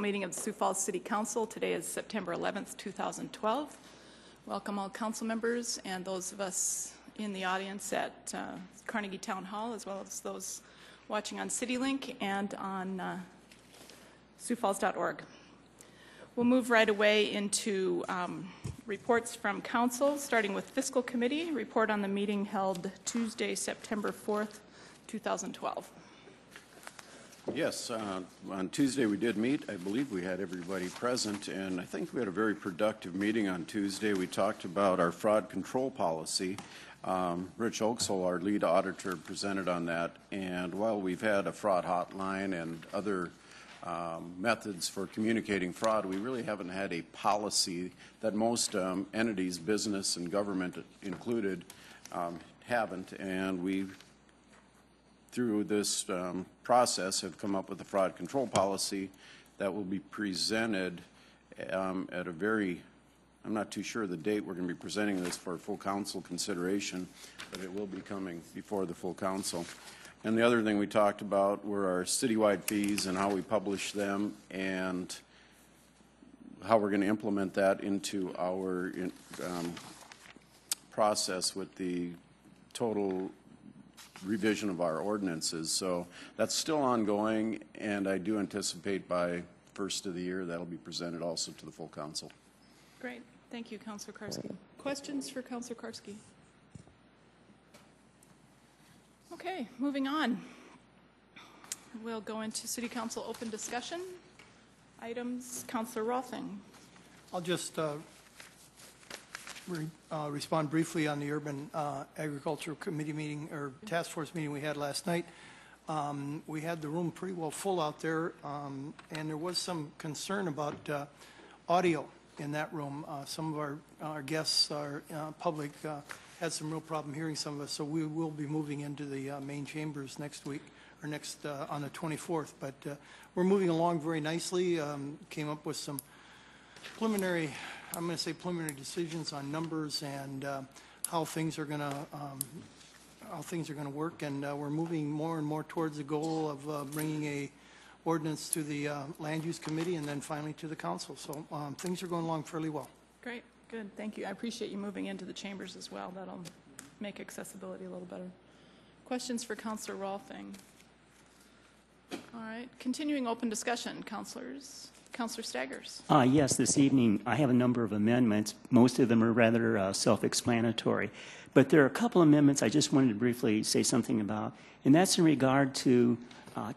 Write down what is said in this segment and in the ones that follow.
Meeting of the Sioux Falls City Council. Today is September 11th, 2012. Welcome all council members and those of us in the audience at Carnegie Town Hall, as well as those watching on CityLink and on siouxfalls.org. We'll move right away into reports from council, starting with Fiscal Committee. Report on the meeting held Tuesday, September 4th, 2012. Yes, on Tuesday we did meet. I believe we had everybody present, and I think we had a very productive meeting on Tuesday. We talked about our fraud control policy. Rich Oaksall, our lead auditor, presented on that, and while we've had a fraud hotline and other methods for communicating fraud, we really haven't had a policy that most entities, business and government included, haven't, and we through this process have come up with a fraud control policy that will be presented at a very, I'm not too sure the date we're going to be presenting this for full council consideration, but it will be coming before the full council. And the other thing we talked about were our citywide fees and how we publish them and how we're going to implement that into our process with the total revision of our ordinances. So that's still ongoing, and I do anticipate by first of the year that'll be presented also to the full council. Great. Thank you, Councilor Karski. Questions for Councilor Karski? Okay, moving on. We'll go into City Council open discussion. Items, Councilor Rothing. I'll just respond briefly on the Urban Agriculture Committee meeting or task force meeting we had last night. We had the room pretty well full out there, and there was some concern about audio in that room. Some of our guests, our public, had some real problem hearing some of us, so we will be moving into the main chambers next week, or next on the 24th. But we're moving along very nicely. Came up with some preliminary, I'm going to say preliminary decisions on numbers and how things are going to work, and we're moving more and more towards the goal of bringing a ordinance to the Land Use Committee and then finally to the Council. So things are going along fairly well. Great, good, thank you. I appreciate you moving into the chambers as well. That'll make accessibility a little better. Questions for Councilor Rothing? All right, continuing open discussion, councilors. Councilor Staggers. Yes, this evening I have a number of amendments. Most of them are rather self-explanatory. But there are a couple amendments I just wanted to briefly say something about, and that's in regard to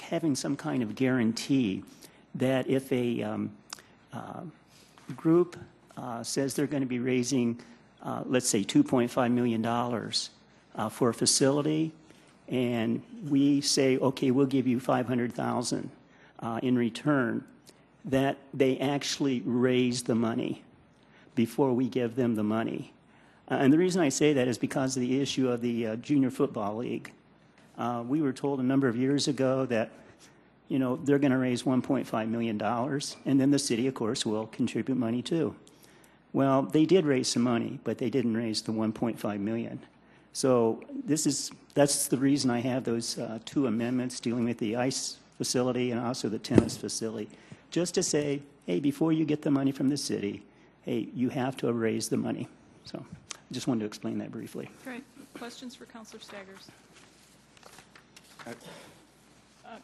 having some kind of guarantee that if a group says they're going to be raising, let's say, $2.5 million for a facility, and we say, okay, we'll give you $500,000 in return, that they actually raise the money before we give them the money. And the reason I say that is because of the issue of the Junior Football League. We were told a number of years ago that, you know, they're going to raise $1.5 million, and then the city, of course, will contribute money too. Well, they did raise some money, but they didn't raise the $1.5 million. So that's the reason I have those two amendments dealing with the ice facility and also the tennis facility. Just to say, hey, before you get the money from the city, hey, you have to raise the money. So I just wanted to explain that briefly. Great. Questions for Councilor Staggers?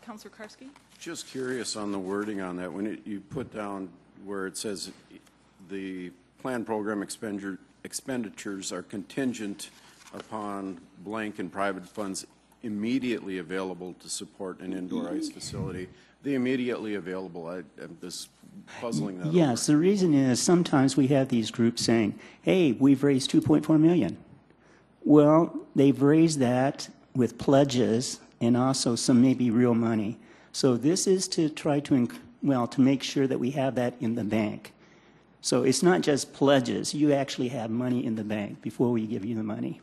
Councilor Karski? Just curious on the wording on that. When you put down where it says the planned program expenditures are contingent upon blank and private funds immediately available to support an indoor ice facility. The immediately available, I'm just puzzling that. Yes, over. the reason is sometimes we have these groups saying, hey, we've raised $2.4 million. Well, they've raised that with pledges and also some maybe real money. So this is to try to, to make sure that we have that in the bank. So it's not just pledges. You actually have money in the bank before we give you the money.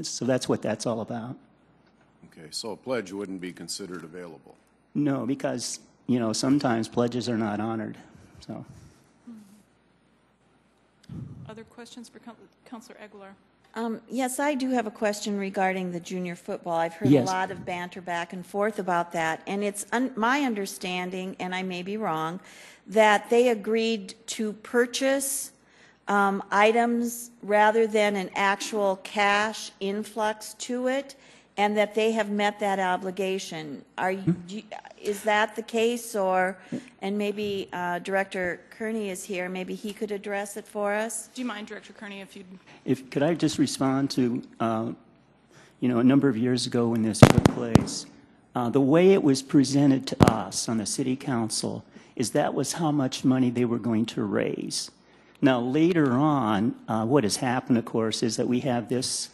So that's what that's all about. Okay, so a pledge wouldn't be considered available. No, because, you know, sometimes pledges are not honored. So. Other questions for Councilor Aguilar? Yes, I do have a question regarding the junior football. I've heard Yes. a lot of banter back and forth about that, and it's my understanding, and I may be wrong, that they agreed to purchase items rather than an actual cash influx to it, and that they have met that obligation. Is that the case, or, and maybe Director Kearney is here, maybe he could address it for us? Do you mind, Director Kearney, if you'd... Could I just respond to, a number of years ago when this took place, the way it was presented to us on the city council is that was how much money they were going to raise. Now, later on, what has happened, of course, is that we have this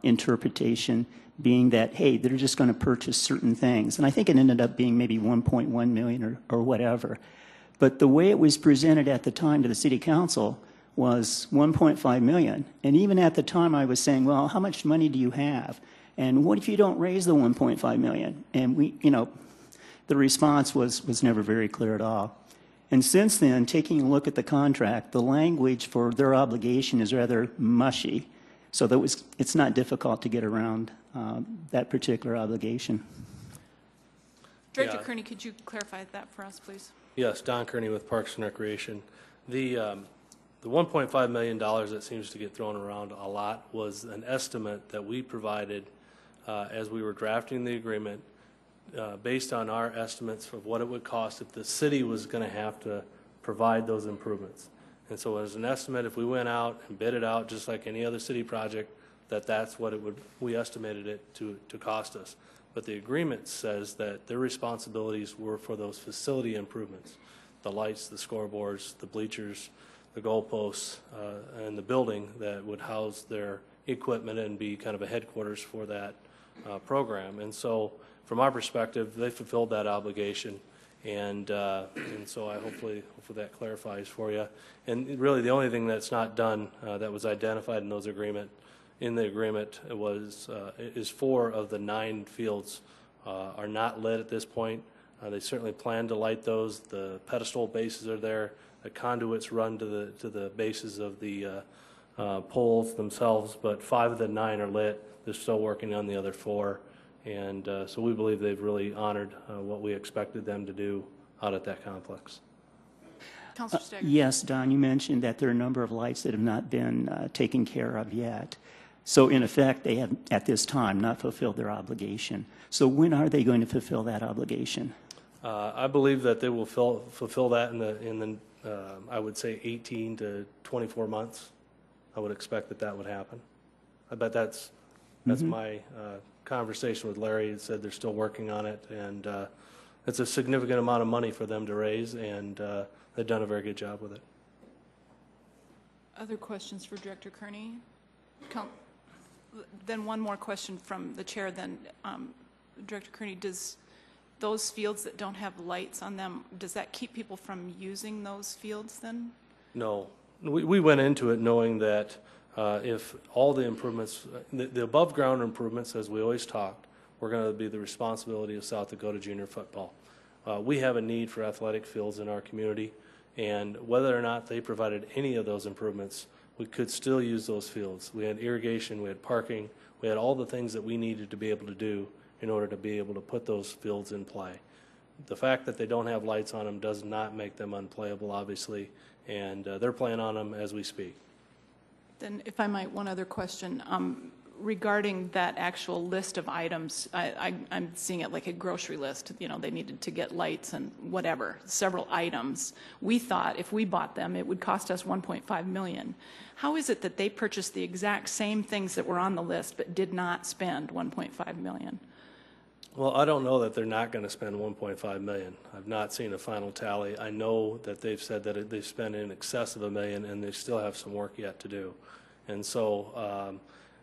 interpretation being that, hey, they're just going to purchase certain things. And I think it ended up being maybe 1.1 million or whatever. But the way it was presented at the time to the city council was 1.5 million. And even at the time I was saying, well, how much money do you have? And what if you don't raise the 1.5 million? And the response was never very clear at all. And since then, taking a look at the contract, the language for their obligation is rather mushy. So it's not difficult to get around that particular obligation. Director Kearney, could you clarify that for us, please? Yes, Don Kearney with Parks and Recreation. The $1.5 million that seems to get thrown around a lot was an estimate that we provided as we were drafting the agreement based on our estimates of what it would cost if the city was going to have to provide those improvements. And so as an estimate, if we went out and bid it out just like any other city project, that's what we estimated it to cost us. But the agreement says that their responsibilities were for those facility improvements, the lights, the scoreboards, the bleachers, the goalposts, and the building that would house their equipment and be kind of a headquarters for that program. And so from our perspective, they fulfilled that obligation. And so hopefully that clarifies for you. And really the only thing that's not done that was identified in the agreement is 4 of the 9 fields are not lit at this point. They certainly plan to light those. The pedestal bases are there. The conduits run to the bases of the poles themselves, but 5 of the 9 are lit. They're still working on the other 4. And so we believe they've really honored what we expected them to do out at that complex. Councilor Stagger. Yes, Don, you mentioned that there are a number of lights that have not been taken care of yet. So in effect, they have, at this time, not fulfilled their obligation. So when are they going to fulfill that obligation? I believe that they will fulfill that in the I would say 18 to 24 months. I would expect that would happen. I bet that's my conversation with Larry. He said they're still working on it, and it's a significant amount of money for them to raise, and they've done a very good job with it. Other questions for Director Kearney? Then one more question from the chair. Then, Director Kearney, does those fields that don't have lights on them, does that keep people from using those fields then? No. We went into it knowing that if all the improvements, the above ground improvements, as we always talked, were going to be the responsibility of South Dakota junior football. We have a need for athletic fields in our community, and whether or not they provided any of those improvements, we could still use those fields. We had irrigation, we had parking, we had all the things that we needed to be able to do in order to be able to put those fields in play. The fact that they don't have lights on them does not make them unplayable, obviously, and they're playing on them as we speak. Then, if I might, one other question. Regarding that actual list of items, I'm seeing it like a grocery list. They needed to get lights and whatever, several items. We thought if we bought them, it would cost us $1.5 million. How is it that they purchased the exact same things that were on the list but did not spend $1.5 million? Well, I don't know that they're not going to spend $1.5 million. I've not seen a final tally. I know that they've said that they've spent in excess of $1 million, and they still have some work yet to do. And so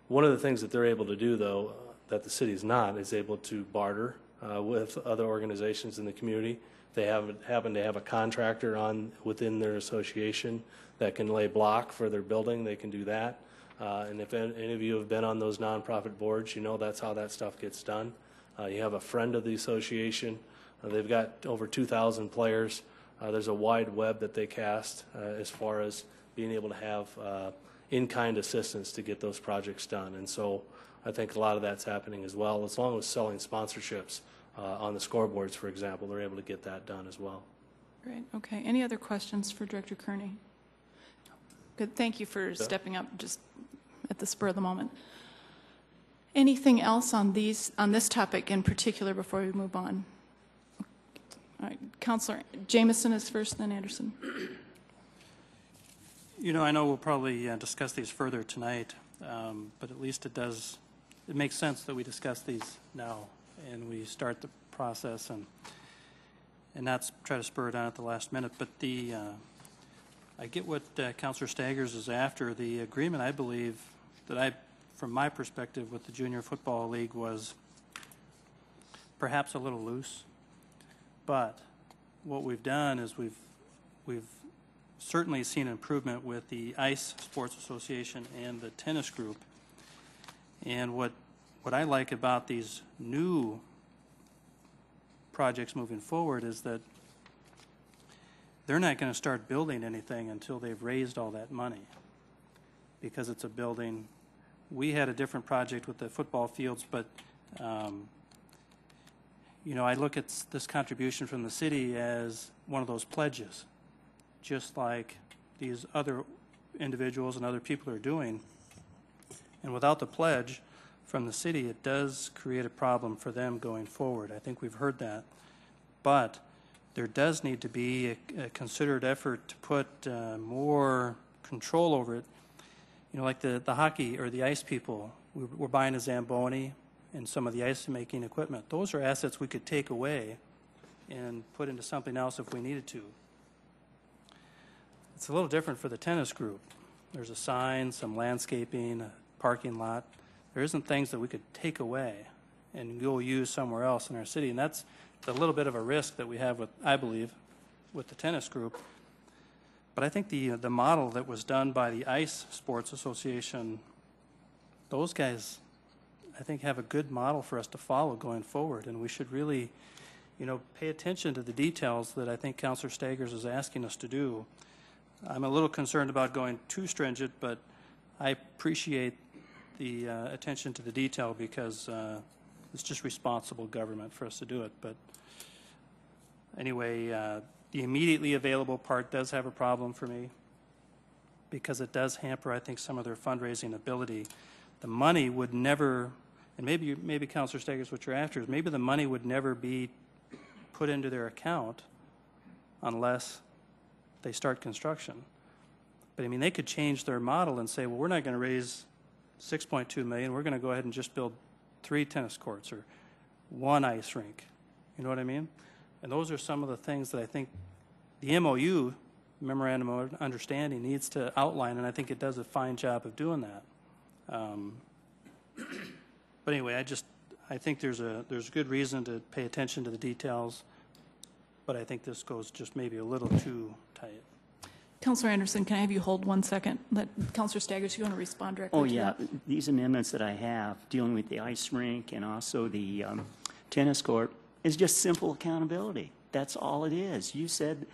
one of the things that they're able to do, though, that the city is not, is able to barter with other organizations in the community. They happen to have a contractor within their association that can lay block for their building. They can do that. And if any of you have been on those nonprofit boards, you know that's how that stuff gets done. You have a friend of the association. They've got over 2,000 players. There's a wide web that they cast as far as being able to have in-kind assistance to get those projects done. And so I think a lot of that's happening as well. As long as selling sponsorships on the scoreboards, for example, they're able to get that done as well. Great, okay. Any other questions for Director Kearney? Good, thank you for stepping up just at the spur of the moment. Anything else on this topic in particular before we move on? All right, Councilor Jamison is first, then Anderson. You know, I know we'll probably discuss these further tonight, but at least it makes sense that we discuss these now and we start the process and not try to spur it on at the last minute. But I get what Councilor Staggers is after. The agreement, I believe, from my perspective with the Junior Football League was perhaps a little loose. But what we've done is we've certainly seen improvement with the Ice Sports Association and the tennis group. And what I like about these new projects moving forward is that they're not going to start building anything until they've raised all that money, because it's a building. We had a different project with the football fields, but you know, I look at this contribution from the city as one of those pledges, just like these other individuals and other people are doing. And without the pledge from the city, it does create a problem for them going forward. I think we've heard that. But there does need to be a considered effort to put more control over it. You know, like the hockey or the ice people, we're buying a Zamboni and some of the ice-making equipment. Those are assets we could take away and put into something else if we needed to. It's a little different for the tennis group. There's a sign, some landscaping, a parking lot. There isn't things that we could take away and go use somewhere else in our city, and that's a little bit of a risk that we have with, I believe, with the tennis group. But I think the model that was done by the Ice Sports Association, those guys, I think, have a good model for us to follow going forward, and we should really, you know, pay attention to the details that I think Councilor Staggers is asking us to do. I'm a little concerned about going too stringent, but I appreciate the attention to the detail, because it's just responsible government for us to do it. But anyway, the immediately available part does have a problem for me, because it does hamper, I think, some of their fundraising ability. The money would never, and maybe Councilor Staggers, what you're after is maybe the money would never be put into their account unless they start construction. But I mean, they could change their model and say, well, we're not going to raise $6.2 million. We're going to go ahead and just build 3 tennis courts or 1 ice rink. You know what I mean? And those are some of the things that I think the MOU, Memorandum of Understanding, needs to outline, and I think it does a fine job of doing that. But anyway, I think there's good reason to pay attention to the details, but I think this goes just maybe a little too tight. Councilor Anderson, can I have you hold 1 second? Let Councilor Staggers, you want to respond directly to that? These amendments that I have dealing with the ice rink and also the tennis court is just simple accountability. That's all it is. You said,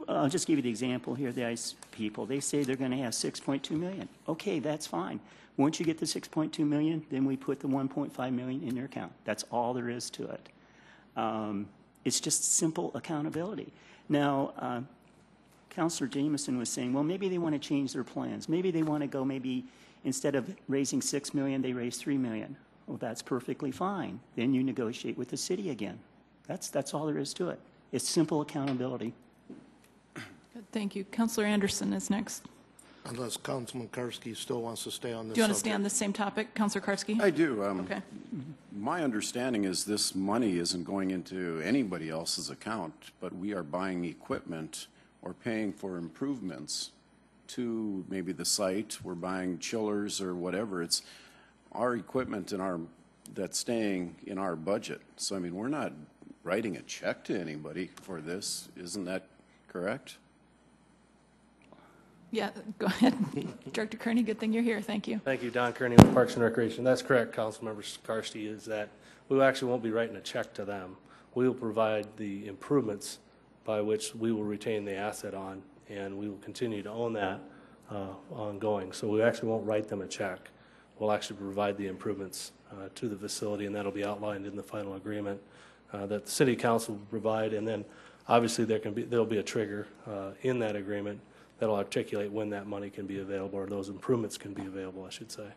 I'll just give you the example here, the ice people. They say they're going to have $6.2 million. Okay, that's fine. Once you get the $6.2 million, then we put the $1.5 million in their account. That's all there is to it. It's just simple accountability. Now, Councilor Jamison was saying, well, maybe they want to change their plans. Maybe they want to go, maybe instead of raising $6 million, they raise $3 million. Well, that's perfectly fine. Then you negotiate with the city again. That's all there is to it. It's simple accountability. Good, thank you. Councilor Anderson is next. Unless Councilman Karski still wants to stay on this subject. Do you want to stay on the same topic, Councilor Karski? I do. Okay. My understanding is this money isn't going into anybody else's account, but we are buying equipment or paying for improvements to maybe the site. We're buying chillers or whatever. It's our equipment and that's staying in our budget. So, I mean, we're not writing a check to anybody for this. Isn't that correct? Yeah, go ahead. Director Kearney, good thing you're here. Thank you. Thank you, Don Kearney with Parks and Recreation. That's correct, Councilmember Karski, is that we actually won't be writing a check to them. We will provide the improvements by which we will retain the asset on, and we will continue to own that ongoing. So we actually won't write them a check. We'll actually provide the improvements to the facility, and that'll be outlined in the final agreement that the city council will provide. And then obviously there'll be a trigger in that agreement that'll articulate when that money can be available, or those improvements can be available, I should say.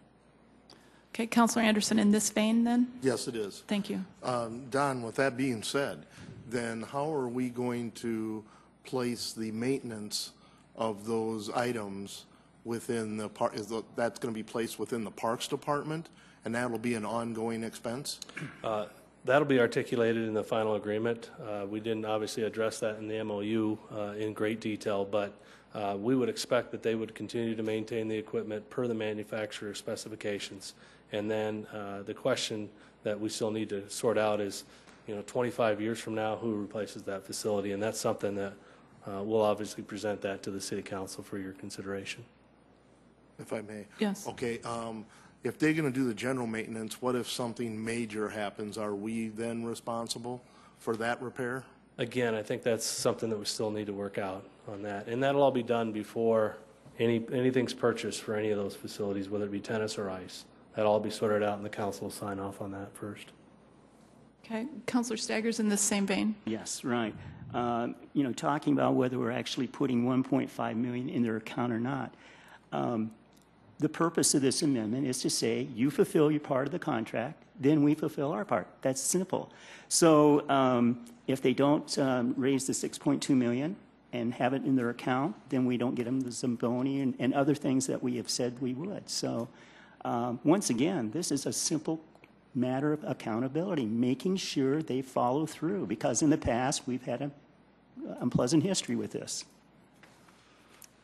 Okay, Councilor Anderson, in this vein then? Yes, it is. Thank you. Don, with that being said, then how are we going to place the maintenance of those items within the park? That's going to be placed within the Parks Department, and that'll be an ongoing expense? That'll be articulated in the final agreement. We didn't obviously address that in the MOU in great detail, but we would expect that they would continue to maintain the equipment per the manufacturer specifications. And then the question that we still need to sort out is, 25 years from now, who replaces that facility? And that's something that we'll obviously present that to the City Council for your consideration. If I may. Yes. Okay, if they're going to do the general maintenance, what if something major happens? Are we then responsible for that repair? Again, I think that's something that we still need to work out on that. And that'll all be done before anything's purchased for any of those facilities, whether it be tennis or ice. That'll all be sorted out, and the council will sign off on that first. Okay, Councilor Staggers, in this same vein? Yes, right. Talking about whether we're actually putting 1.5 million in their account or not. The purpose of this amendment is to say, you fulfill your part of the contract, then we fulfill our part. That's simple. So if they don't raise the 6.2 million and have it in their account, then we don't get them the Zamboni and other things that we have said we would. So once again, this is a simple matter of accountability, making sure they follow through, because in the past we've had an unpleasant history with this.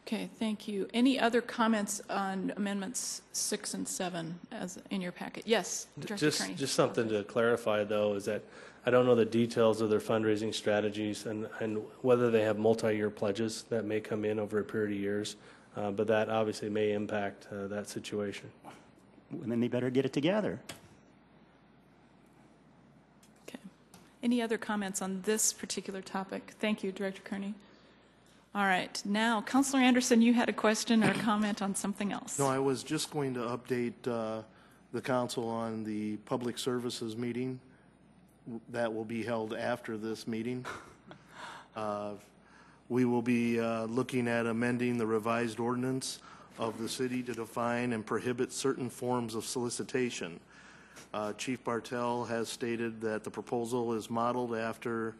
Okay, thank you. Any other comments on amendments 6 and 7 as in your packet? Yes, Director Kearney. Just something to clarify, though, is that I don't know the details of their fundraising strategies and whether they have multi-year pledges that may come in over a period of years, but that obviously may impact that situation. And then they better get it together. Okay. Any other comments on this particular topic? Thank you, Director Kearney. All right. Now, Councilor Anderson, you had a question or a comment on something else. No, I was just going to update the council on the public services meeting that will be held after this meeting. We will be looking at amending the revised ordinance of the city to define and prohibit certain forms of solicitation. Chief Bartell has stated that the proposal is modeled after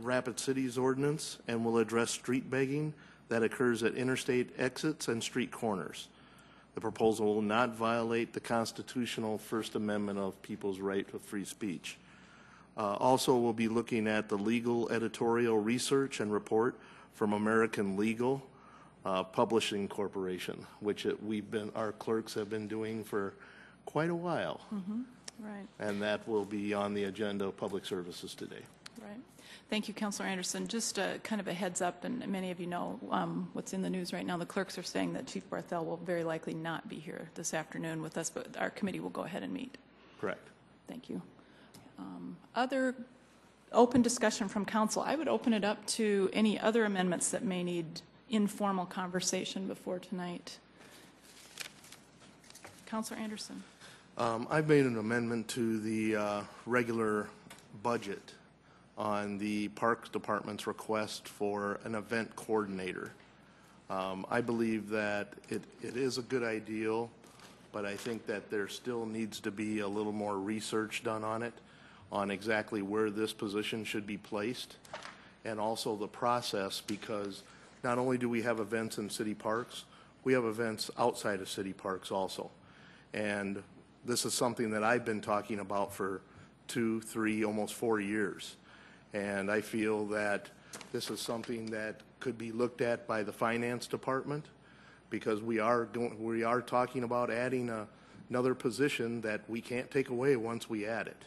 Rapid City's ordinance and will address street begging that occurs at interstate exits and street corners. The proposal will not violate the constitutional First Amendment of people's right to free speech. Also, we'll be looking at the legal editorial research and report from American Legal Publishing Corporation, which our clerks have been doing for quite a while. Mm-hmm. Right. And that will be on the agenda of public services today. Right. Thank you, Councilor Anderson. Just kind of a heads up, and many of you know what's in the news right now. The clerks are saying that Chief Barthel will very likely not be here this afternoon with us, but our committee will go ahead and meet. Correct. Thank you. Other open discussion from council. I would open it up to any other amendments that may need informal conversation before tonight. Councilor Anderson. I've made an amendment to the regular budget on the Parks Department's request for an event coordinator. I believe that it is a good ideal, but I think that there still needs to be a little more research done on it, on exactly where this position should be placed, and also the process, because not only do we have events in city parks, we have events outside of city parks also. And this is something that I've been talking about for 2, 3, almost 4 years. And I feel that this is something that could be looked at by the finance department, because we are talking about adding another position that we can't take away once we add it.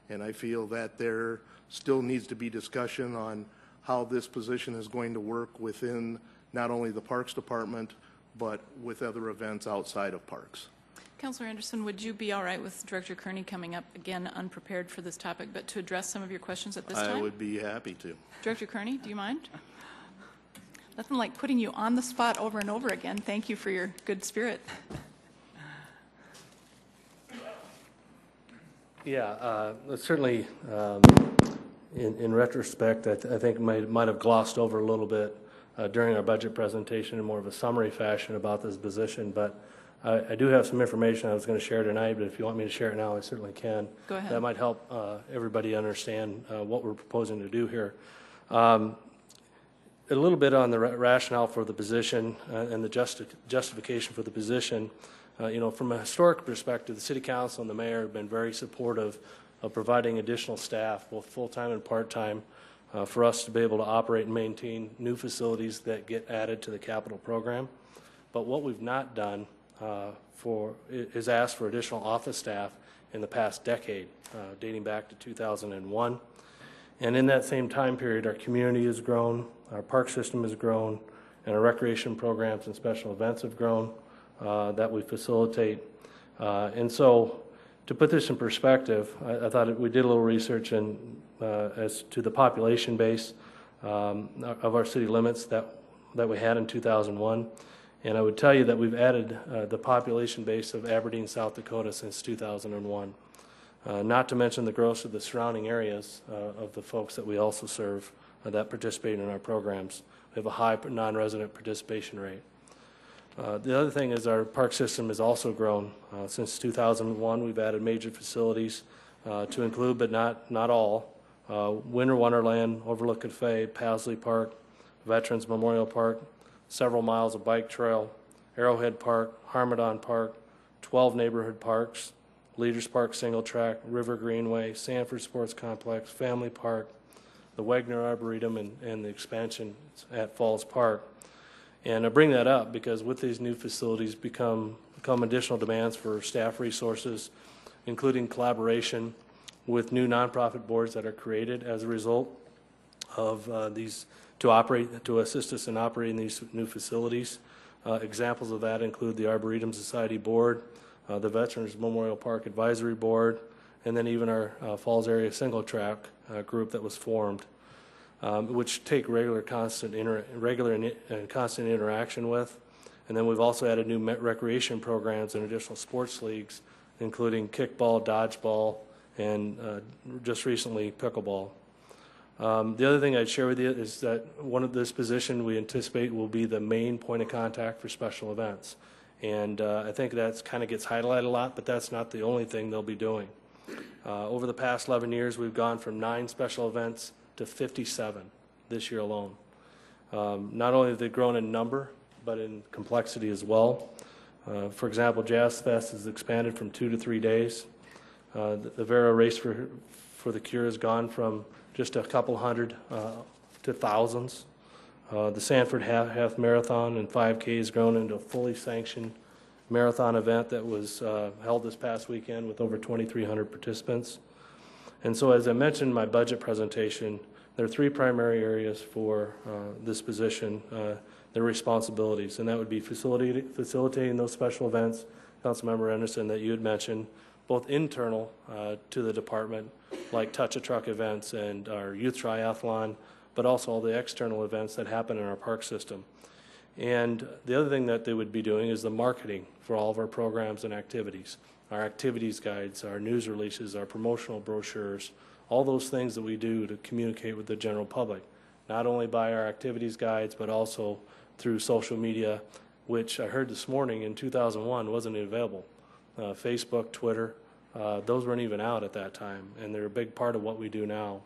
And I feel that there still needs to be discussion on how this position is going to work within not only the Parks Department, but with other events outside of parks. Councilor Anderson, would you be all right with Director Kearney coming up again unprepared for this topic, but to address some of your questions at this time? I would be happy to. Director Kearney, do you mind? Nothing like putting you on the spot over and over again. Thank you for your good spirit. Yeah, certainly, in retrospect, I think might have glossed over a little bit during our budget presentation in more of a summary fashion about this position, but I do have some information I was going to share tonight, but if you want me to share it now, I certainly can. Go ahead. That might help everybody understand what we're proposing to do here. A little bit on the rationale for the position and the justification for the position. From a historic perspective, the City Council and the Mayor have been very supportive of providing additional staff, both full-time and part-time, for us to be able to operate and maintain new facilities that get added to the capital program. But what we've not done is ask for additional office staff in the past decade, dating back to 2001. And in that same time period, our community has grown, our park system has grown, and our recreation programs and special events have grown that we facilitate. And so to put this in perspective, I thought we did a little research as to the population base of our city limits that we had in 2001. And I would tell you that we've added the population base of Aberdeen, South Dakota since 2001. Not to mention the growth of the surrounding areas of the folks that we also serve that participate in our programs. We have a high non-resident participation rate. The other thing is our park system has also grown. Since 2001, we've added major facilities to include, but not all, Winter Wonderland, Overlook Cafe, Pasley Park, Veterans Memorial Park, several miles of bike trail, Arrowhead Park, Harmadon Park, 12 neighborhood parks, Leaders Park Single Track, River Greenway, Sanford Sports Complex, Family Park, the Wagner Arboretum, and the expansion at Falls Park. And I bring that up because with these new facilities come additional demands for staff resources, including collaboration with new nonprofit boards that are created as a result of these to assist us in operating these new facilities. Examples of that include the Arboretum Society Board, the Veterans Memorial Park Advisory Board, and then even our Falls Area Single Track group that was formed, which take regular and constant interaction with. And then we've also added new recreation programs and additional sports leagues, including kickball, dodgeball, and just recently pickleball. The other thing I'd share with you is that this position we anticipate will be the main point of contact for special events. And I think that kind of gets highlighted a lot, but that's not the only thing they'll be doing. Over the past 11 years, we've gone from 9 special events to 57 this year alone. Not only have they grown in number, but in complexity as well. For example, Jazz Fest has expanded from 2 to 3 days. The Vera Race for the Cure has gone from just a couple hundred to thousands. The Sanford Half Marathon and 5K has grown into a fully sanctioned marathon event that was held this past weekend with over 2,300 participants. And so as I mentioned in my budget presentation, there are 3 primary areas for this position, their responsibilities, and that would be facilitating those special events, Councilmember Anderson, that you had mentioned, both internal to the department, like touch-a-truck events and our youth triathlon, but also all the external events that happen in our park system. And the other thing that they would be doing is the marketing for all of our programs and activities, our activities guides, our news releases, our promotional brochures, all those things that we do to communicate with the general public, not only by our activities guides, but also through social media, which I heard this morning in 2001 wasn't available. Facebook, Twitter, those weren't even out at that time, and they're a big part of what we do now.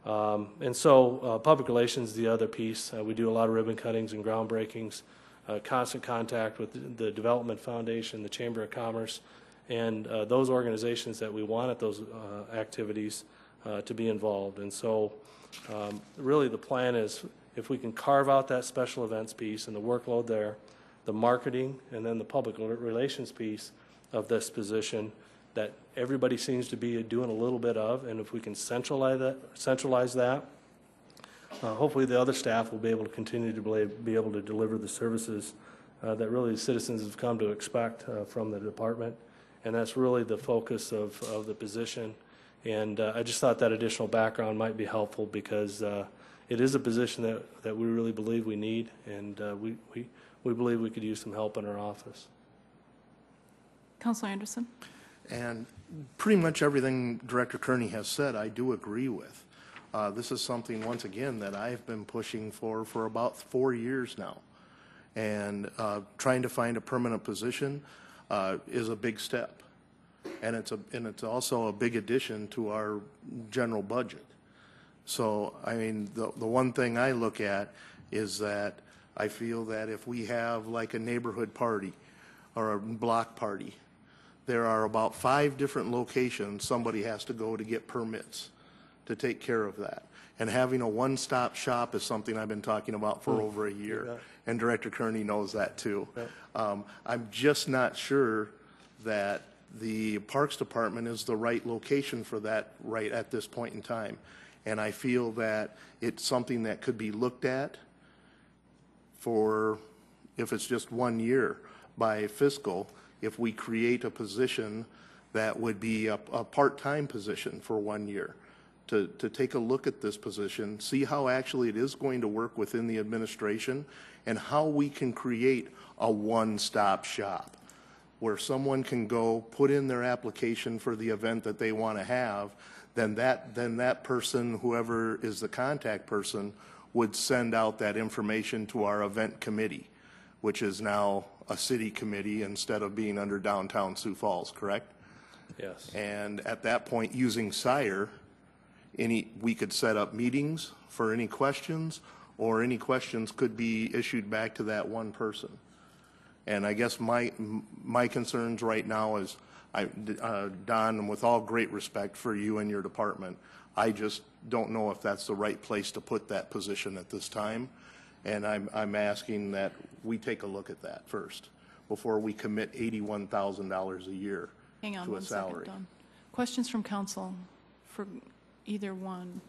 And so public relations is the other piece. We do a lot of ribbon cuttings and groundbreakings, constant contact with the Development Foundation, the Chamber of Commerce, and those organizations that we want at those activities to be involved. And so really the plan is if we can carve out that special events piece and the workload there, the marketing, and then the public relations piece of this position that everybody seems to be doing a little bit of, and if we can centralize that, hopefully the other staff will be able to continue to be able to deliver the services that really the citizens have come to expect from the department, and that's really the focus of the position. And I just thought that additional background might be helpful because it is a position that we really believe we need, and we believe we could use some help in our office. Councilor Anderson? And pretty much everything Director Kearney has said, I do agree with. This is something, once again, that I've been pushing for about 4 years now. And trying to find a permanent position is a big step. And it's also a big addition to our general budget. So, I mean, the one thing I look at is that I feel that if we have like a neighborhood party or a block party, there are about 5 different locations somebody has to go to get permits to take care of that. And having a one-stop shop is something I've been talking about for over a year. And Director Kearney knows that too. I'm just not sure that the Parks Department is the right location for that right at this point in time. And I feel that it's something that could be looked at for, if it's just 1 year by fiscal, if we create a position that would be a part-time position for 1 year, to take a look at this position, see how actually it is going to work within the administration, and how we can create a one-stop shop where someone can go put in their application for the event that they want to have, then that person, whoever is the contact person, would send out that information to our event committee, which is now a city committee instead of being under downtown Sioux Falls, correct? Yes. And at that point, using SIRE, we could set up meetings for any questions, or any questions could be issued back to that one person. And I guess my concerns right now is, Don, with all great respect for you and your department, I just don't know if that's the right place to put that position at this time. And I'm asking that we take a look at that first before we commit $81,000 a year Hang on to a one salary. second, Don. Questions from council for either one?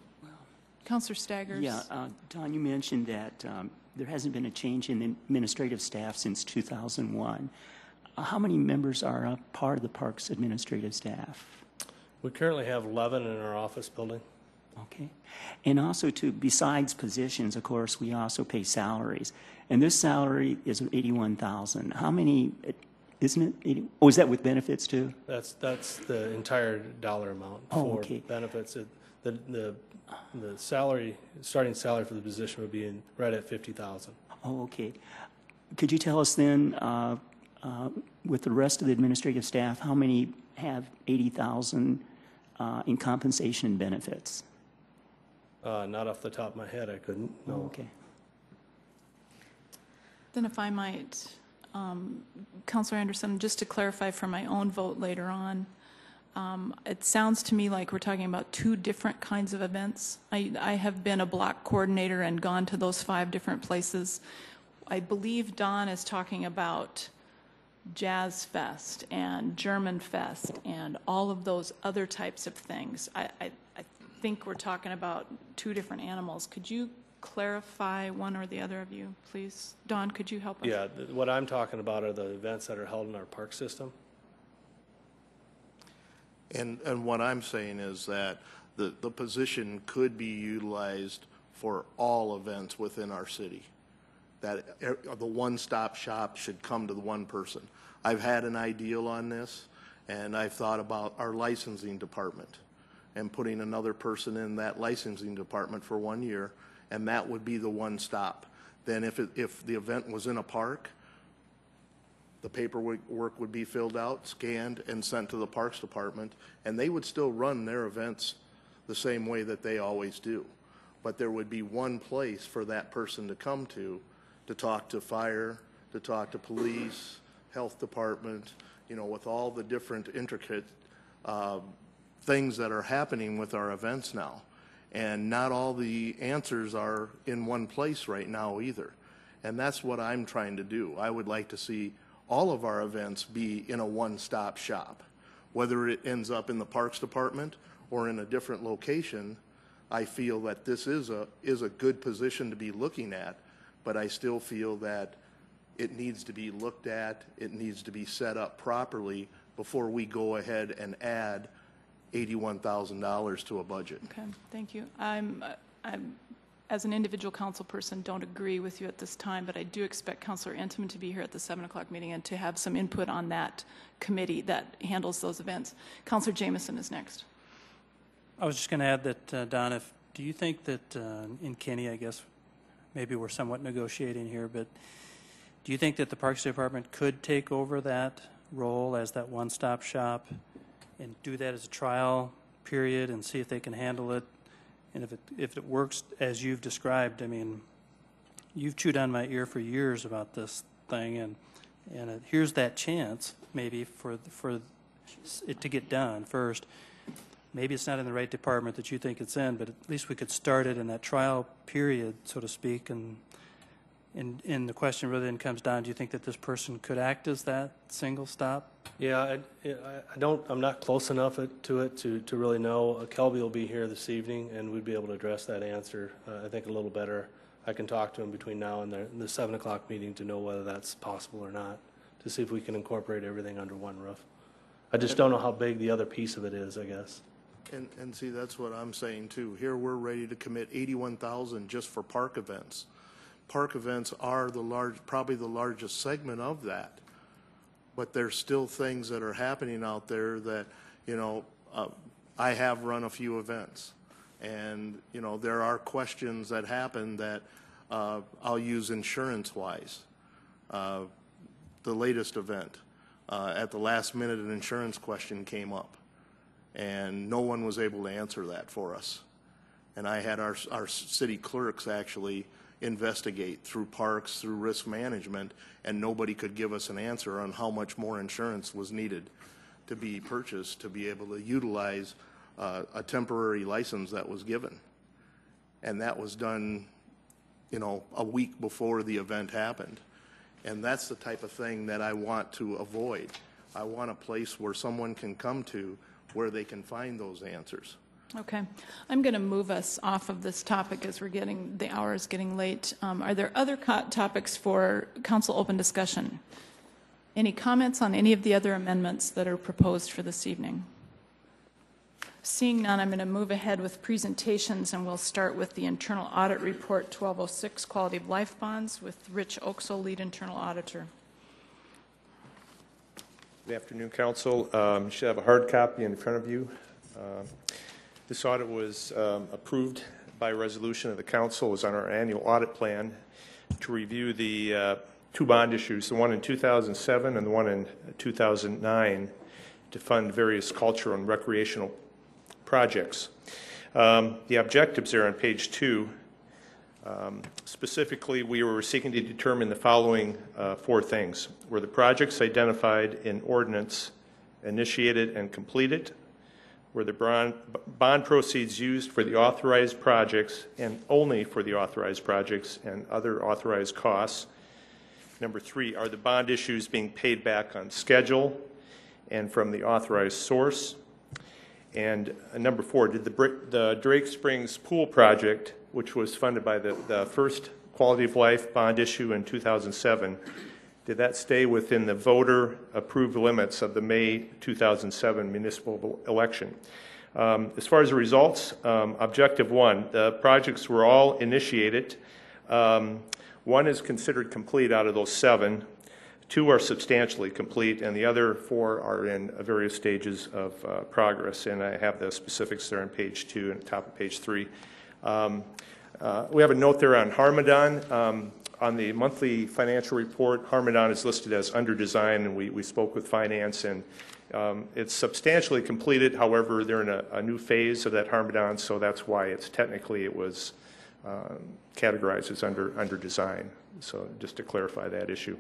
Councilor Staggers? Yeah, Don, you mentioned that there hasn't been a change in administrative staff since 2001. How many members are a part of the Parks administrative staff? We currently have 11 in our office building. Okay. And also, besides positions, of course, we also pay salaries. And this salary is $81,000. How many, isn't it? Oh, is that with benefits too? That's the entire dollar amount Oh, for okay. benefits. The salary, starting salary for the position would be right at $50,000. Oh, okay. Could you tell us then, with the rest of the administrative staff, how many have $80,000 in compensation and benefits? Not off the top of my head, I couldn't. No. Oh, okay. Then if I might, Councilor Anderson, just to clarify for my own vote later on, it sounds to me like we're talking about 2 different kinds of events. I have been a block coordinator and gone to those 5 different places. I believe Don is talking about Jazz Fest and German Fest and all of those other types of things. I think we're talking about 2 different animals. Could you clarify one or the other of you, please? Don, could you help us? Yeah, what I'm talking about are the events that are held in our park system. And what I'm saying is that the position could be utilized for all events within our city. That the one-stop shop should come to the one person. I've had an ideal on this, and I've thought about our licensing department and putting another person in that licensing department for 1 year, and that would be the one stop. Then if the event was in a park, the paperwork would be filled out, scanned, and sent to the Parks Department, and they would still run their events the same way that they always do. But there would be one place for that person to come to talk to fire, to talk to police, health department, with all the different intricate things that are happening with our events now. And not all the answers are in one place right now either. And that's what I'm trying to do. I would like to see all of our events be in a one-stop shop. Whether it ends up in the Parks Department or in a different location, I feel that this is a good position to be looking at, but I still feel that it needs to be looked at, it needs to be set up properly before we go ahead and add $81,000 to a budget. Okay, thank you. I'm as an individual council person, don't agree with you at this time, but I do expect Councilor Entman to be here at the 7 o'clock meeting and to have some input on that committee that handles those events. Councilor Jameson is next. I was just going to add that, Don, do you think that in Kenny, I guess maybe we're somewhat negotiating here, but do you think that the Parks Department could take over that role as that one-stop shop and do that as a trial period and see if they can handle it? And if it works as you've described, I mean, you've chewed on my ear for years about this thing, and here's that chance maybe for it to get done first. Maybe it's not in the right department that you think it's in, but at least we could start it in that trial period, so to speak. And the question really then comes down: do you think that this person could act as that single stop? Yeah, I'm not close enough to it to really know. Kelby will be here this evening, and we'd be able to address that answer, I think, a little better. I can talk to him between now and the 7 o'clock meeting to know whether that's possible or not, to see if we can incorporate everything under one roof. I just don't know how big the other piece of it is, I guess. And see, that's what I'm saying too. Here we're ready to commit $81,000 just for park events. Park events are probably the largest segment of that. But there's still things that are happening out there that, I have run a few events. And, there are questions that happen that I'll use insurance-wise. The latest event, at the last minute, an insurance question came up. And no one was able to answer that for us. And I had our city clerks actually investigate through parks, through risk management, and nobody could give us an answer on how much more insurance was needed to be purchased to be able to utilize a temporary license that was given. And that was done, a week before the event happened. And that's the type of thing that I want to avoid. I want a place where someone can come to where they can find those answers. Okay. I'm going to move us off of this topic as the hour is getting late. Are there other topics for council open discussion? Any comments on any of the other amendments that are proposed for this evening? Seeing none, I'm going to move ahead with presentations, and we'll start with the Internal Audit Report 1206, Quality of Life Bonds, with Rich Oaksel, Lead Internal Auditor. Good afternoon, Council. You should have a hard copy in front of you. This audit was approved by resolution of the Council. It was on our annual audit plan to review the two bond issues, the one in 2007 and the one in 2009, to fund various cultural and recreational projects. The objectives are on page 2. Specifically, we were seeking to determine the following 4 things. Were the projects identified in ordinance initiated and completed? Were the bond proceeds used for the authorized projects and only for the authorized projects and other authorized costs? Number 3, are the bond issues being paid back on schedule and from the authorized source? And number 4, did the Drake Springs Pool project, which was funded by the first Quality of Life bond issue in 2007, did that stay within the voter-approved limits of the May 2007 municipal election? As far as the results, Objective 1, the projects were all initiated. 1 is considered complete out of those 7. 2 are substantially complete, and the other 4 are in various stages of progress. And I have the specifics there on page 2 and top of page 3. We have a note there on Harmadon. On the monthly financial report, Harmadon is listed as under design, and we spoke with finance, and it's substantially completed. However, they're in a new phase of that Harmadon, so that's why it was categorized as under design. So just to clarify that issue.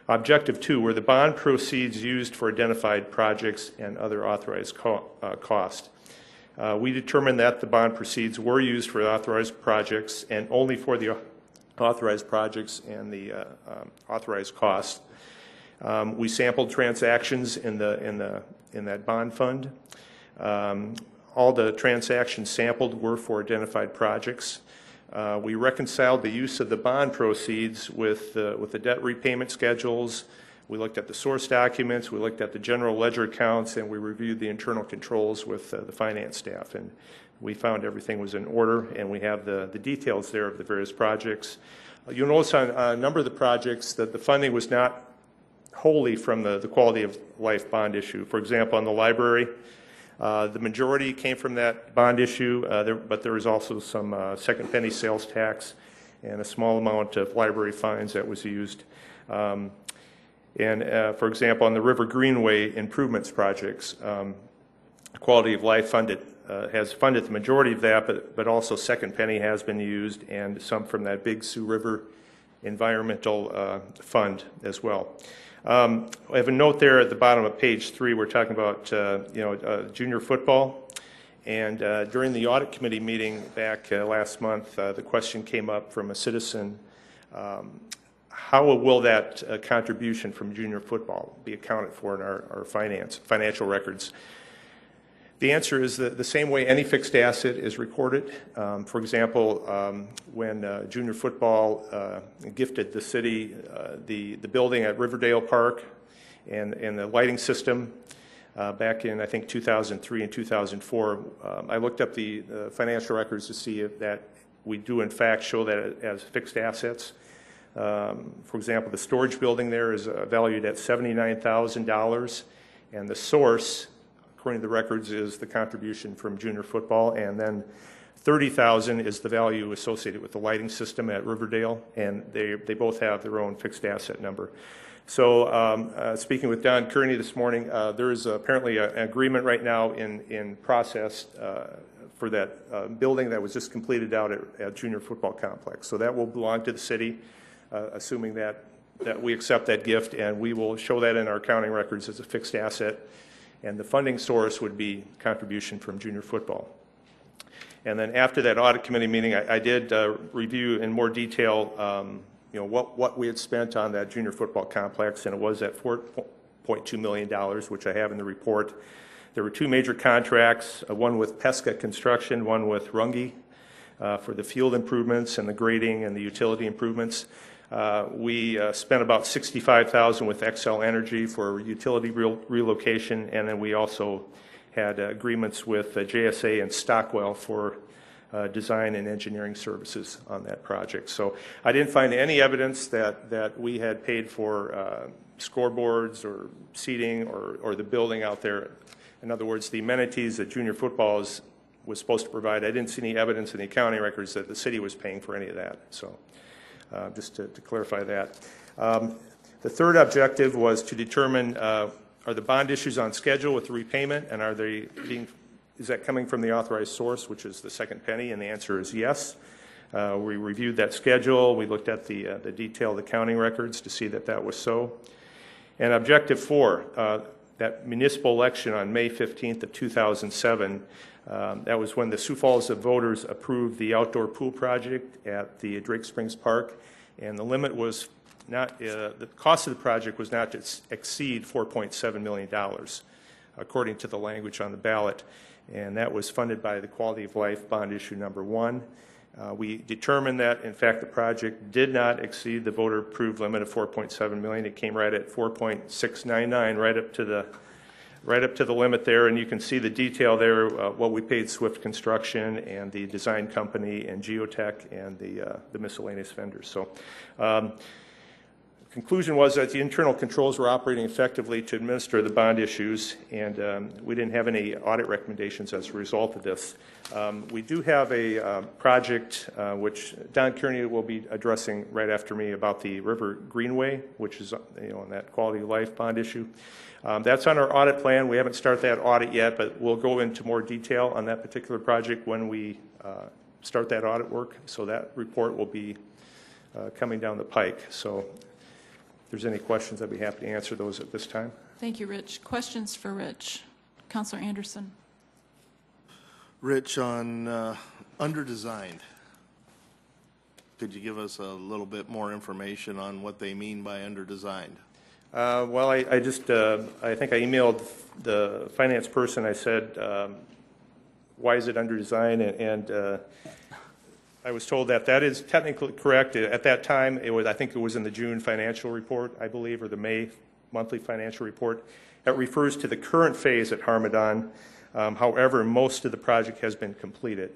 Objective 2, were the bond proceeds used for identified projects and other authorized costs? We determined that the bond proceeds were used for authorized projects and only for the authorized projects and the authorized costs. We sampled transactions in that bond fund. All the transactions sampled were for identified projects. We reconciled the use of the bond proceeds with the debt repayment schedules. We looked at the source documents, we looked at the general ledger accounts, and we reviewed the internal controls with the finance staff. And We found everything was in order, and we have the details there of the various projects. You'll notice on a number of the projects that the funding was not wholly from the quality of life bond issue. For example, on the library, the majority came from that bond issue, but there was also some second penny sales tax and a small amount of library fines that was used. For example, on the River Greenway improvements projects, Quality of Life has funded the majority of that, but also second penny has been used, and some from that Big Sioux River Environmental Fund as well. I have a note there at the bottom of page 3. We're talking about junior football, and during the audit committee meeting back last month, the question came up from a citizen: how will that contribution from junior football be accounted for in our financial records? The answer is the same way any fixed asset is recorded. For example, when junior football gifted the city the building at Riverdale Park and the lighting system back in, I think, 2003 and 2004, I looked up the financial records to see if that we do in fact show that as fixed assets. For example, the storage building there is valued at $79,000, and the source, according to the records, is the contribution from junior football, and then $30,000 is the value associated with the lighting system at Riverdale, and they both have their own fixed asset number. So speaking with Don Kearney this morning, there is apparently an agreement right now in process for that building that was just completed out at Junior Football Complex. So that will belong to the city, assuming that we accept that gift, and we will show that in our accounting records as a fixed asset. And the funding source would be contribution from junior football. And then after that audit committee meeting, I did review in more detail, what we had spent on that junior football complex, and it was at $4.2 million, which I have in the report. There were 2 major contracts, one with Pesca Construction, one with Runge for the field improvements and the grading and the utility improvements. We spent about $65,000 with Xcel Energy for utility relocation, and then we also had agreements with JSA and Stockwell for design and engineering services on that project. So I didn't find any evidence that we had paid for scoreboards or seating or the building out there. In other words, the amenities that junior football was supposed to provide. I didn't see any evidence in the accounting records that the city was paying for any of that. So. Just to clarify that. The third objective was to determine are the bond issues on schedule with the repayment, and is that coming from the authorized source, which is the second penny? And the answer is yes. We reviewed that schedule. We looked at the detailed accounting records to see that was so. And objective 4, that municipal election on May 15th of 2007, that was when the Sioux Falls voters approved the outdoor pool project at the Drake Springs Park, and the limit was not, the cost of the project was not to exceed $4.7 million, according to the language on the ballot, and that was funded by the Quality of Life bond issue number 1. We determined that, in fact, the project did not exceed the voter-approved limit of $4.7 million. It came right at $4.699, right up to the limit there, and you can see the detail there, what we paid Swift Construction and the design company and Geotech and the miscellaneous vendors. So conclusion was that the internal controls were operating effectively to administer the bond issues, and we didn't have any audit recommendations as a result of this. We do have a project which Don Kearney will be addressing right after me about the River Greenway, which is on that Quality of Life bond issue. That's on our audit plan. We haven't started that audit yet, but we'll go into more detail on that particular project when we start that audit work. So that report will be coming down the pike. So if there's any questions, I'd be happy to answer those at this time. Thank you, Rich. Questions for Rich? Councilor Anderson. Rich, on underdesigned, could you give us a little bit more information on what they mean by underdesigned? Well, I think I emailed the finance person. I said, why is it under design? And I was told that is technically correct. At that time, I think it was in the June financial report, I believe, or the May monthly financial report. It refers to the current phase at Harmadon. However, most of the project has been completed.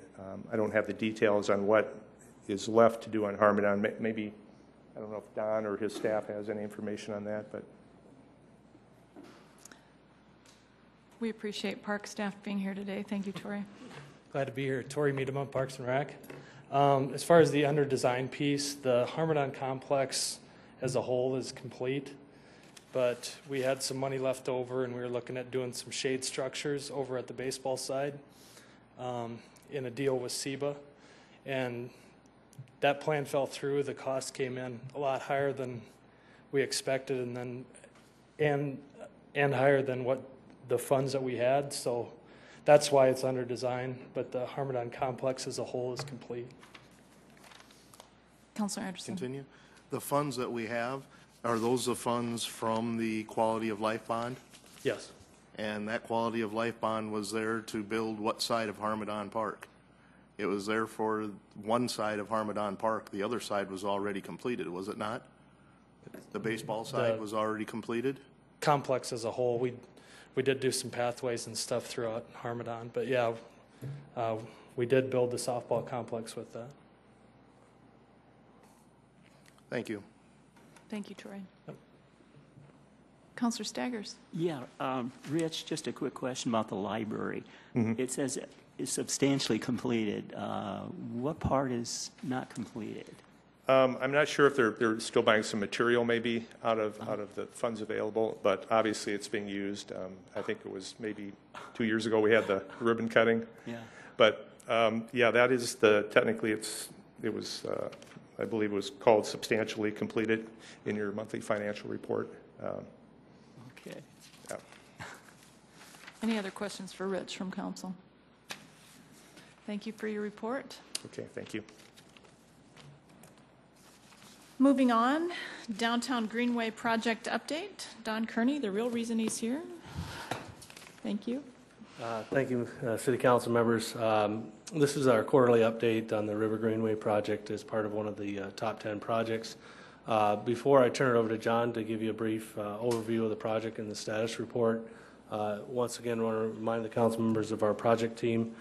I don't have the details on what is left to do on Harmadon. Maybe, I don't know if Don or his staff has any information on that, but. We appreciate park staff being here today. Thank you, Tori. Glad to be here. Tori Miedema, Parks and Rec. As far as the under design piece, the Harmadon complex as a whole is complete, but we had some money left over and we were looking at doing some shade structures over at the baseball side in a deal with SEBA, and that plan fell through. The cost came in a lot higher than we expected, and higher than what the funds that we had, so that's why it's under design, but the Harmadon complex as a whole is complete. Councilor Anderson. Continue. The funds that we have, are those the funds from the quality of life bond? Yes. And that quality of life bond was there to build what side of Harmadon Park? It was there for one side of Harmadon Park. The other side was already completed, was it not? The baseball side was already completed? Complex as a whole, we did do some pathways and stuff throughout Harmadon, but yeah, we did build the softball complex with that. Thank you. Thank you, Troy. Yep. Councilor Staggers. Yeah, Rich, just a quick question about the library. Mm-hmm. It says it's substantially completed. What part is not completed? I'm not sure if they're still buying some material maybe out of the funds available, but obviously it's being used. I think it was maybe 2 years ago we had the ribbon cutting. Yeah. But yeah, that is technically it was I believe it was called substantially completed in your monthly financial report. Okay. Yeah. Any other questions for Rich from council? Thank you for your report. Okay, thank you. Moving on, Downtown Greenway project update. Don Kearney, the real reason he's here. Thank you. Thank you, City Council members. This is our quarterly update on the River Greenway project as part of one of the top 10 projects. Before I turn it over to John to give you a brief overview of the project and the status report, once again, I want to remind the council members of our project team.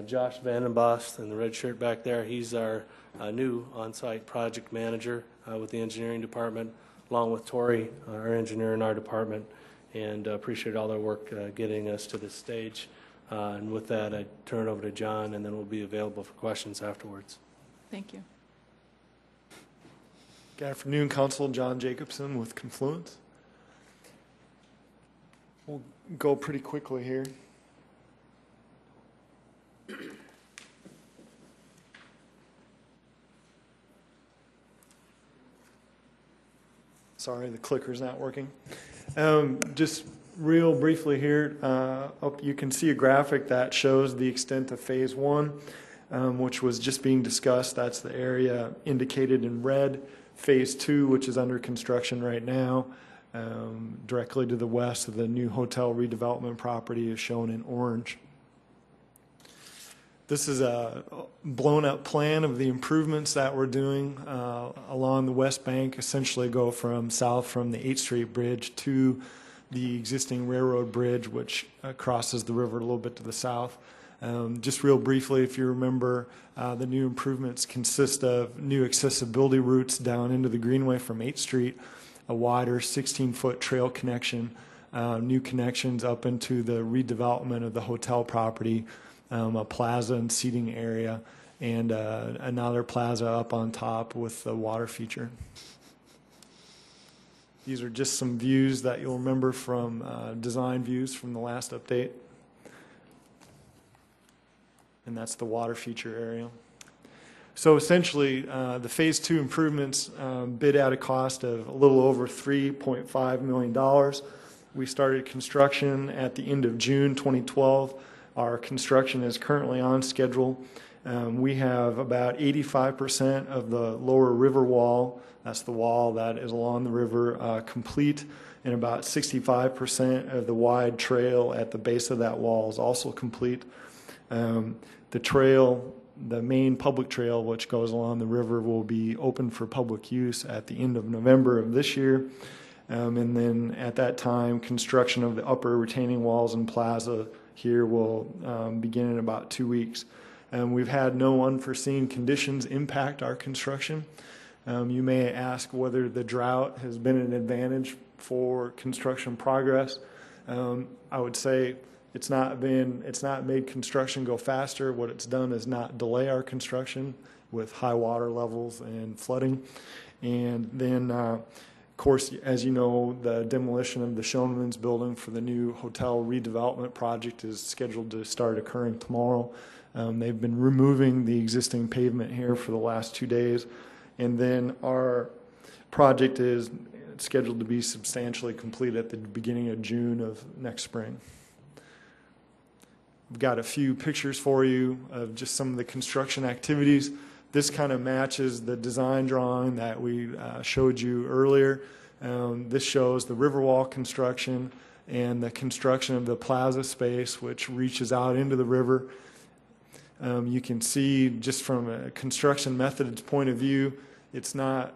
Josh Vandenbosch in the red shirt back there, he's our new on-site project manager with the engineering department, along with Tori, our engineer in our department, and appreciate all their work getting us to this stage. And with that, I turn it over to John, and then we'll be available for questions afterwards. Thank you. Good afternoon, Council. John Jacobson with Confluence. We'll go pretty quickly here. Sorry, the clicker's not working. Just real briefly here, you can see a graphic that shows the extent of Phase 1, which was just being discussed. That's the area indicated in red. Phase 2, which is under construction right now, directly to the west of the new hotel redevelopment property, is shown in orange. This is a blown-up plan of the improvements that we're doing along the west bank, essentially go from south from the 8th Street Bridge to the existing railroad bridge, which crosses the river a little bit to the south. Just real briefly, if you remember, the new improvements consist of new accessibility routes down into the Greenway from 8th Street, a wider 16-foot trail connection, new connections up into the redevelopment of the hotel property, a plaza and seating area, and another plaza up on top with the water feature. These are just some views that you'll remember from design views from the last update. And that's the water feature area. So essentially, the Phase 2 improvements bid at a cost of a little over $3.5 million. We started construction at the end of June 2012. Our construction is currently on schedule. We have about 85% of the lower river wall, that's the wall that is along the river, complete, and about 65% of the wide trail at the base of that wall is also complete. The trail, the main public trail which goes along the river, will be open for public use at the end of November of this year. And then at that time, construction of the upper retaining walls and plaza here will begin in about 2 weeks. And we've had no unforeseen conditions impact our construction. You may ask whether the drought has been an advantage for construction progress. I would say it's not made construction go faster. What it's done is not delay our construction with high water levels and flooding. And then, of course, as you know, the demolition of the Schoenman's building for the new hotel redevelopment project is scheduled to start occurring tomorrow. They've been removing the existing pavement here for the last 2 days. And then our project is scheduled to be substantially complete at the beginning of June of next spring. I've got a few pictures for you of just some of the construction activities. This kind of matches the design drawing that we showed you earlier. This shows the Riverwalk construction and the construction of the plaza space, which reaches out into the river. You can see just from a construction method's point of view, it's not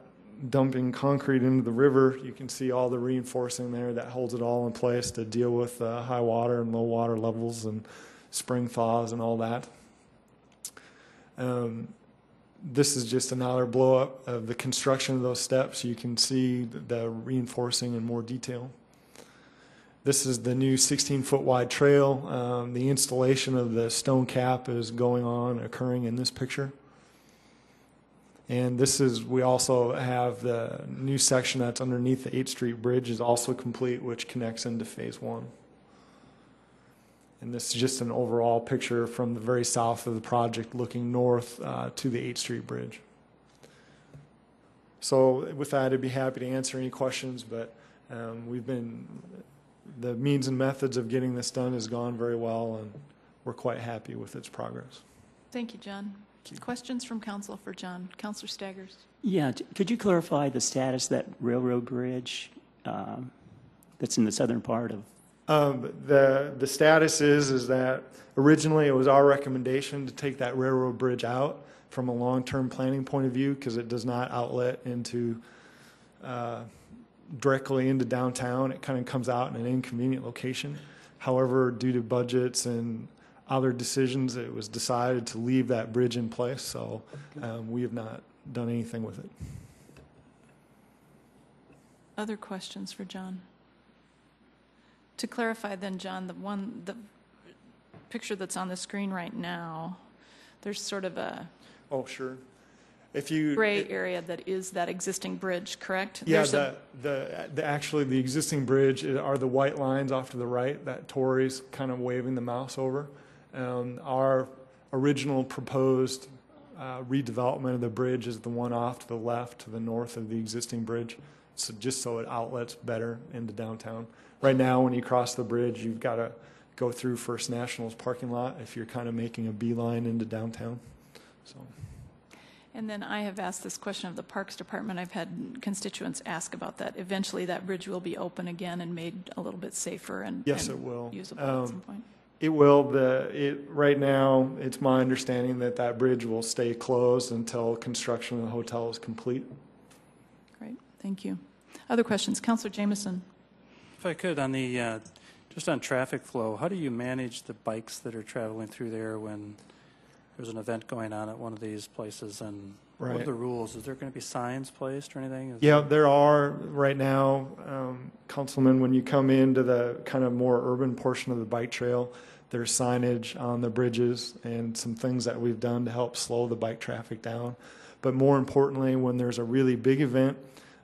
dumping concrete into the river. You can see all the reinforcing there that holds it all in place to deal with high water and low water levels and spring thaws and all that. This is just another blow up of the construction of those steps. You can see the reinforcing in more detail. This is the new 16-foot wide trail. The installation of the stone cap is occurring in this picture. And we also have the new section that's underneath the 8th Street Bridge is also complete, which connects into Phase 1. And this is just an overall picture from the very south of the project looking north to the 8th Street Bridge. So with that, I'd be happy to answer any questions, but the means and methods of getting this done has gone very well, and we're quite happy with its progress. Thank you, John. Questions from council for John? Councilor Staggers. Yeah, could you clarify the status of that railroad bridge that's in the southern part of? The status is that originally it was our recommendation to take that railroad bridge out from a long-term planning point of view because it does not outlet into directly into downtown. It kind of comes out in an inconvenient location. However, due to budgets and other decisions, it was decided to leave that bridge in place, so we have not done anything with it. Other questions for John? To clarify then, John, the picture that's on the screen right now, there's sort of a sure. gray area that is that existing bridge, correct? Yeah, actually the existing bridge are the white lines off to the right that Tori's kind of waving the mouse over. Our original proposed redevelopment of the bridge is the one off to the left, to the north of the existing bridge, so just so it outlets better into downtown. Right now, when you cross the bridge, you've got to go through First National's parking lot if you're kind of making a beeline into downtown. So. And then I have asked this question of the Parks Department. I've had constituents ask about that. Eventually, that bridge will be open again and made a little bit safer and yes, it will. Usable at some point. It will. Right now, it's my understanding that bridge will stay closed until construction of the hotel is complete. Great, thank you. Other questions, Councilor Jameson. If I could, on the just on traffic flow, how do you manage the bikes that are traveling through there when there's an event going on at one of these places? And right. What are the rules? Is there going to be signs placed or anything? There are right now, Councilman. When you come into the kind of more urban portion of the bike trail, there's signage on the bridges and some things that we've done to help slow the bike traffic down. But more importantly, when there's a really big event,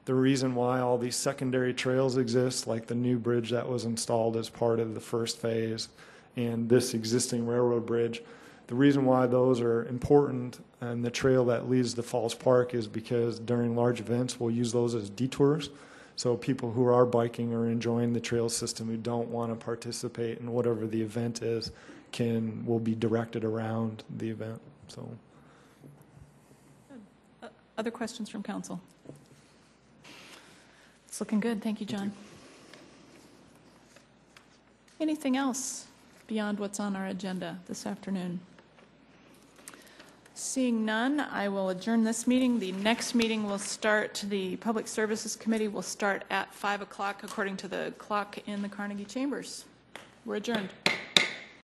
the reason why all these secondary trails exist, like the new bridge that was installed as part of the first phase and this existing railroad bridge, the reason why those are important and the trail that leads to Falls Park is because during large events we'll use those as detours. So people who are biking or enjoying the trail system who don't want to participate in whatever the event is will be directed around the event. So, other questions from council? It's looking good. Thank you, John. Anything else beyond what's on our agenda this afternoon? Seeing none, I will adjourn this meeting. The next meeting will start, the Public Services Committee will start at 5 o'clock according to the clock in the Carnegie Chambers. We're adjourned.